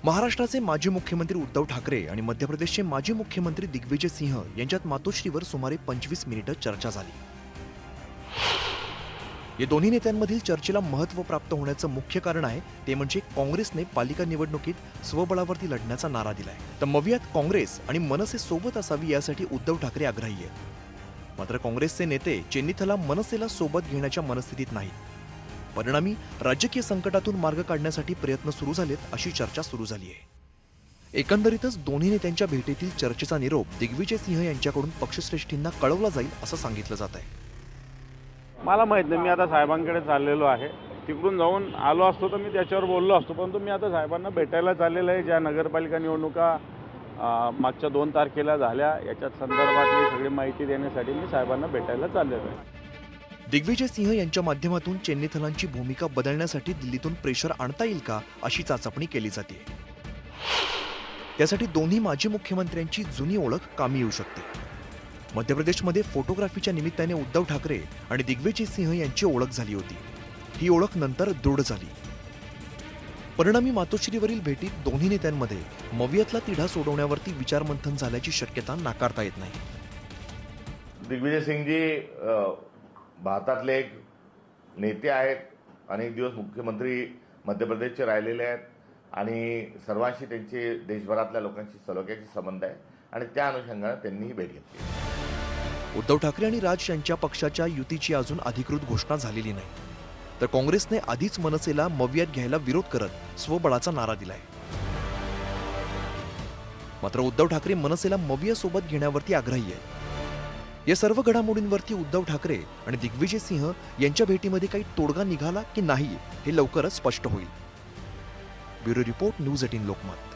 महाराष्ट्राचे माजी मुख्यमंत्री उद्धव ठाकरे आणि मध्य प्रदेशचे माजी मुख्यमंत्री दिग्विजय सिंह यांच्यात मातोश्रीवर सुमारे 25 मिनिटं चर्चा झाली। या दोन्ही नेत्यांमधील चर्चेला महत्त्व प्राप्त होण्याचं मुख्य कारण आहे ते म्हणजे काँग्रेसने पालिका निवडणुकीत स्वबळावरती लढण्याचा नारा दिलाय। तर मवियात काँग्रेस आणि मनसे सोबत असावी यासाठी उद्धव ठाकरे आग्रही आहेत। मात्र काँग्रेसचे नेते चेन्नीथला मनसेला सोबत घेण्याच्या मनस्थितीत नाहीत। परिणामी राजकीय संकटातून मार्ग काढण्यासाठी प्रयत्न सुरू झालेत अशी चर्चा सुरू झाली आहे। एकंदरीतच दोन्ही नेत्यांच्या भेटीतील चर्चेचा निरोप दिग्विजय सिंह यांच्याकडून पक्षश्रेष्ठींना कळवला जाईल असं सांगितलं जात आहे। मला माहीत नाही, मी आता साहेबांकडे चाललेलो आहे। तिकडून जाऊन आलो असतो तर मी त्याच्यावर बोललो असतो, परंतु मी आता साहेबांना भेटायला चाललेलो आहे। ज्या नगरपालिका निवडणुका मागच्या 2 तारखेला झाल्या याच्या संदर्भातली सगळी माहिती देण्यासाठी मी साहेबांना भेटायला चाललेलो आहे। दिग्विजय सिंह यांच्या माध्यमातून चेन्नीथलांची भूमिका बदलण्यासाठी दिल्लीतून प्रेशर आणता येईल का अशी चाचपणी केली जाते। त्यासाठी दोन्ही माजी मुख्यमंत्र्यांची जुनी ओळख कामी येऊ शकते। मध्य प्रदेशमध्ये फोटोग्राफीच्या निमित्ताने उद्धव ठाकरे आणि दिग्विजय सिंह यांची ओळख झाली होती। ही ओळख नंतर दृढ झाली। परिणामी मातोश्रीवरील भेटीत दोन्ही नेत्यांमध्ये मवियातला तिढा सोडवण्यावरती विचारमंथन झाल्याची शक्यता नाकारता येत नाही। दिग्विजय सिंगजी भारतातले एक नेते आहेत, अनेक दिवस मुख्यमंत्री मध्य प्रदेशचे राहिलेले आहेत आणि सर्वांशी त्यांचे देशभरातल्या लोकांशी सलोख्याचे संबंध आहे आणि त्या अनुषंगाने त्यांनी ही भेट घेतली। उद्धव ठाकरे आणि राज यांच्या पक्षाच्या युतीची अजून अधिकृत घोषणा झालेली नाही, तर काँग्रेसने आधीच मनसेला मवियात घ्यायला विरोध करत स्वबळाचा नारा दिलाय। मात्र उद्धव ठाकरे मनसेला मवियासोबत घेण्यावरती आग्रही आहेत। या सर्व घडामोडींवरती उद्धव ठाकरे आणि दिग्विजय सिंह यांच्या भेटीमध्ये काही तोडगा निघाला की नाही हे लवकरच स्पष्ट होईल। Bureau report, news 18 Lokmat.